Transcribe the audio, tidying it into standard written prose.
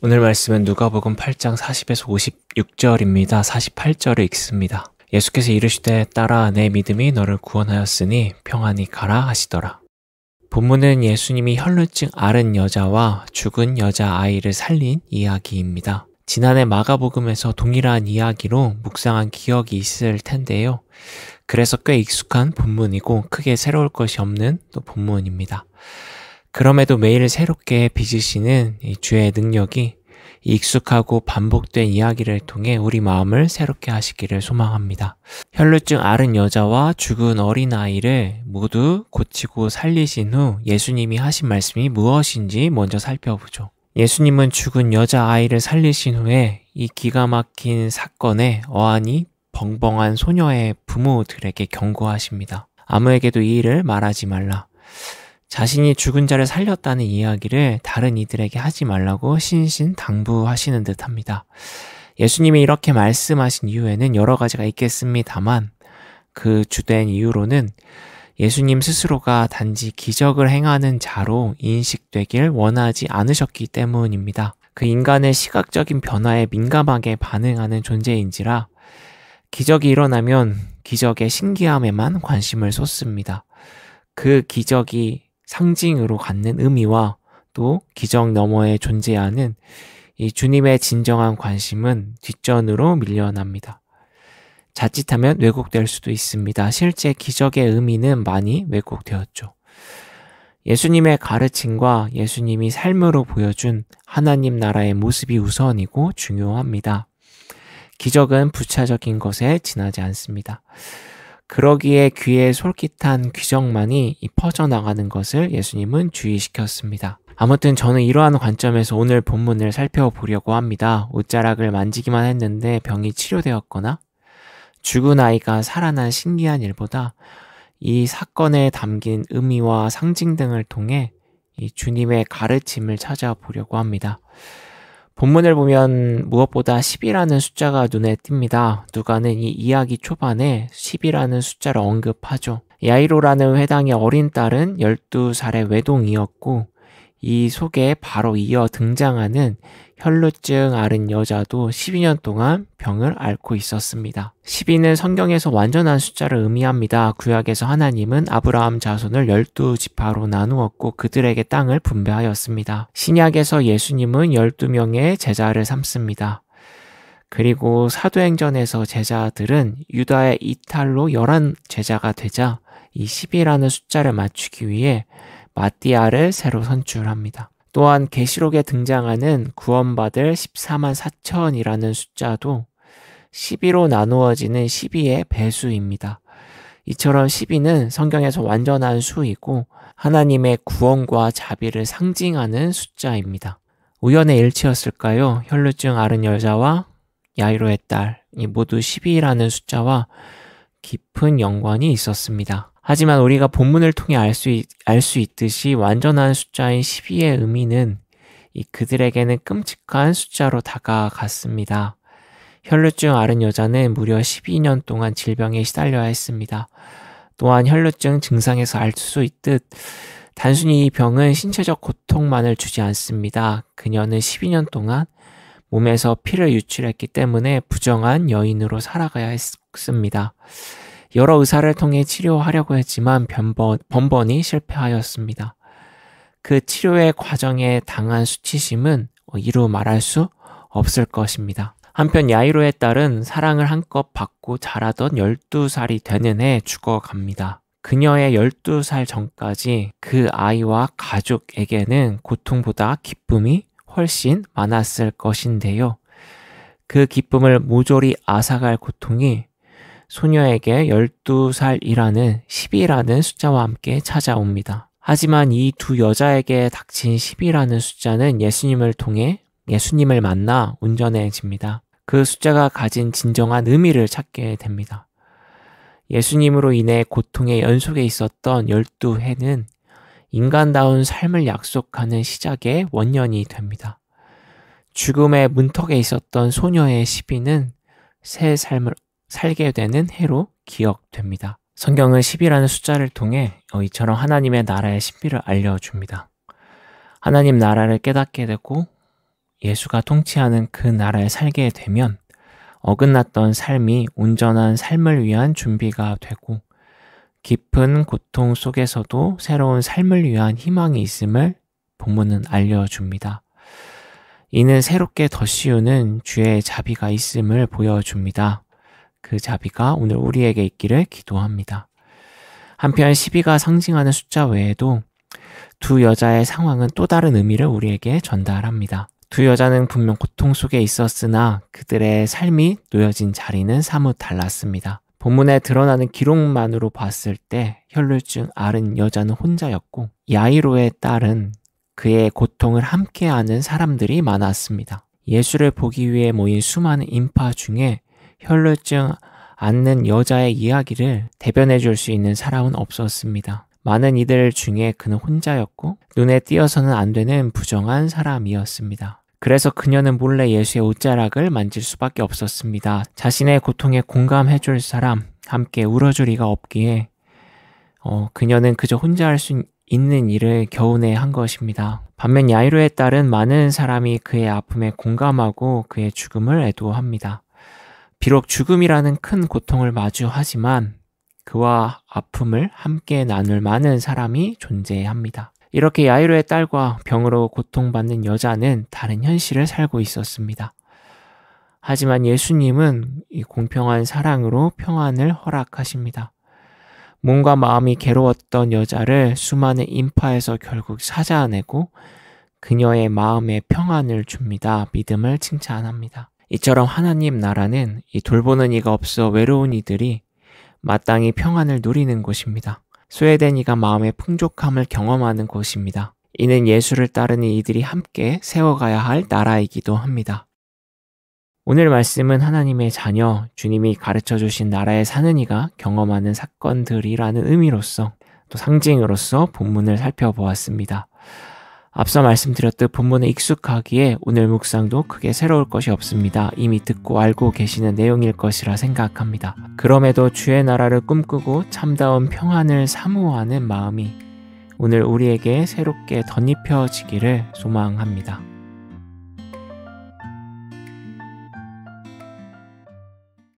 오늘 말씀은 누가복음 8장 40에서 56절입니다. 48절을 읽습니다. 예수께서 이르시되 딸아 내 믿음이 너를 구원하였으니 평안히 가라 하시더라. 본문은 예수님이 혈루증 앓은 여자와 죽은 여자아이를 살린 이야기입니다. 지난해 마가복음에서 동일한 이야기로 묵상한 기억이 있을 텐데요. 그래서 꽤 익숙한 본문이고 크게 새로울 것이 없는 또 본문입니다. 그럼에도 매일 새롭게 빚으시는 이 주의 능력이 익숙하고 반복된 이야기를 통해 우리 마음을 새롭게 하시기를 소망합니다. 혈루증 앓은 여자와 죽은 어린아이를 모두 고치고 살리신 후 예수님이 하신 말씀이 무엇인지 먼저 살펴보죠. 예수님은 죽은 여자아이를 살리신 후에 이 기가 막힌 사건에 어안이 벙벙한 소녀의 부모들에게 경고하십니다. 아무에게도 이 일을 말하지 말라. 자신이 죽은 자를 살렸다는 이야기를 다른 이들에게 하지 말라고 신신당부하시는 듯합니다. 예수님이 이렇게 말씀하신 이유에는 여러 가지가 있겠습니다만 그 주된 이유로는 예수님 스스로가 단지 기적을 행하는 자로 인식되길 원하지 않으셨기 때문입니다. 그 인간의 시각적인 변화에 민감하게 반응하는 존재인지라 기적이 일어나면 기적의 신기함에만 관심을 쏟습니다. 그 기적이 상징으로 갖는 의미와 또 기적 너머에 존재하는 이 주님의 진정한 관심은 뒷전으로 밀려납니다. 자칫하면 왜곡될 수도 있습니다. 실제 기적의 의미는 많이 왜곡되었죠. 예수님의 가르침과 예수님이 삶으로 보여준 하나님 나라의 모습이 우선이고 중요합니다. 기적은 부차적인 것에 지나지 않습니다. 그러기에 귀에 솔깃한 기적만이 퍼져나가는 것을 예수님은 주의시켰습니다. 아무튼 저는 이러한 관점에서 오늘 본문을 살펴보려고 합니다. 옷자락을 만지기만 했는데 병이 치료되었거나 죽은 아이가 살아난 신기한 일보다 이 사건에 담긴 의미와 상징 등을 통해 이 주님의 가르침을 찾아보려고 합니다. 본문을 보면 무엇보다 10이라는 숫자가 눈에 띕니다. 누가는 이 이야기 초반에 10이라는 숫자를 언급하죠. 야이로라는 회당의 어린 딸은 12살의 외동이었고 이 속에 바로 이어 등장하는 혈루증 앓은 여자도 12년 동안 병을 앓고 있었습니다. 12는 성경에서 완전한 숫자를 의미합니다. 구약에서 하나님은 아브라함 자손을 12지파로 나누었고 그들에게 땅을 분배하였습니다. 신약에서 예수님은 12명의 제자를 삼습니다. 그리고 사도행전에서 제자들은 유다의 이탈로 11제자가 되자 이 10이라는 숫자를 맞추기 위해 마띠아를 새로 선출합니다. 또한 계시록에 등장하는 구원받을 14만 4천이라는 숫자도 12로 나누어지는 12의 배수입니다. 이처럼 12는 성경에서 완전한 수이고 하나님의 구원과 자비를 상징하는 숫자입니다. 우연의 일치였을까요? 혈루증 앓은 여자와 야이로의 딸, 이 모두 12라는 숫자와 깊은 연관이 있었습니다. 하지만 우리가 본문을 통해 알 수 있듯이 완전한 숫자인 12의 의미는 그들에게는 끔찍한 숫자로 다가갔습니다. 혈루증 앓은 여자는 무려 12년 동안 질병에 시달려야 했습니다. 또한 혈루증 증상에서 알 수 있듯 단순히 이 병은 신체적 고통만을 주지 않습니다. 그녀는 12년 동안 몸에서 피를 유출했기 때문에 부정한 여인으로 살아가야 했습니다. 여러 의사를 통해 치료하려고 했지만 번번이 실패하였습니다. 그 치료의 과정에 당한 수치심은 이루 말할 수 없을 것입니다. 한편 야이로의 딸은 사랑을 한껏 받고 자라던 12살이 되는 해 죽어갑니다. 그녀의 12살 전까지 그 아이와 가족에게는 고통보다 기쁨이 훨씬 많았을 것인데요. 그 기쁨을 모조리 앗아갈 고통이 소녀에게 12살이라는 10이라는 숫자와 함께 찾아옵니다. 하지만 이 두 여자에게 닥친 10이라는 숫자는 예수님을 통해 예수님을 만나 온전해집니다. 그 숫자가 가진 진정한 의미를 찾게 됩니다. 예수님으로 인해 고통의 연속에 있었던 12해는 인간다운 삶을 약속하는 시작의 원년이 됩니다. 죽음의 문턱에 있었던 소녀의 12는 새 삶을 살게 되는 해로 기억됩니다. 성경은 10이라는 숫자를 통해 이처럼 하나님의 나라의 신비를 알려줍니다. 하나님 나라를 깨닫게 되고 예수가 통치하는 그 나라에 살게 되면 어긋났던 삶이 온전한 삶을 위한 준비가 되고 깊은 고통 속에서도 새로운 삶을 위한 희망이 있음을 본문은 알려줍니다. 이는 새롭게 덧씌우는 주의 자비가 있음을 보여줍니다. 그 자비가 오늘 우리에게 있기를 기도합니다. 한편 12가 상징하는 숫자 외에도 두 여자의 상황은 또 다른 의미를 우리에게 전달합니다. 두 여자는 분명 고통 속에 있었으나 그들의 삶이 놓여진 자리는 사뭇 달랐습니다. 본문에 드러나는 기록만으로 봤을 때 혈루증 앓은 여자는 혼자였고 야이로의 딸은 그의 고통을 함께하는 사람들이 많았습니다. 예수를 보기 위해 모인 수많은 인파 중에 혈루증 앓는 여자의 이야기를 대변해 줄 수 있는 사람은 없었습니다. 많은 이들 중에 그는 혼자였고 눈에 띄어서는 안 되는 부정한 사람이었습니다. 그래서 그녀는 몰래 예수의 옷자락을 만질 수밖에 없었습니다. 자신의 고통에 공감해 줄 사람, 함께 울어줄 리가 없기에 그녀는 그저 혼자 할 수 있는 일을 겨우내 한 것입니다. 반면 야이로의 딸은 많은 사람이 그의 아픔에 공감하고 그의 죽음을 애도합니다. 비록 죽음이라는 큰 고통을 마주하지만 그와 아픔을 함께 나눌 많은 사람이 존재합니다. 이렇게 야이로의 딸과 병으로 고통받는 여자는 다른 현실을 살고 있었습니다. 하지만 예수님은 이 공평한 사랑으로 평안을 허락하십니다. 몸과 마음이 괴로웠던 여자를 수많은 인파에서 결국 찾아내고 그녀의 마음에 평안을 줍니다. 믿음을 칭찬합니다. 이처럼 하나님 나라는 이 돌보는 이가 없어 외로운 이들이 마땅히 평안을 누리는 곳입니다. 소외된 이가 마음의 풍족함을 경험하는 곳입니다. 이는 예수를 따르는 이들이 함께 세워가야 할 나라이기도 합니다. 오늘 말씀은 하나님의 자녀, 주님이 가르쳐 주신 나라에 사는 이가 경험하는 사건들이라는 의미로서 또 상징으로서 본문을 살펴보았습니다. 앞서 말씀드렸듯 본문에 익숙하기에 오늘 묵상도 크게 새로울 것이 없습니다. 이미 듣고 알고 계시는 내용일 것이라 생각합니다. 그럼에도 주의 나라를 꿈꾸고 참다운 평안을 사모하는 마음이 오늘 우리에게 새롭게 덧입혀지기를 소망합니다.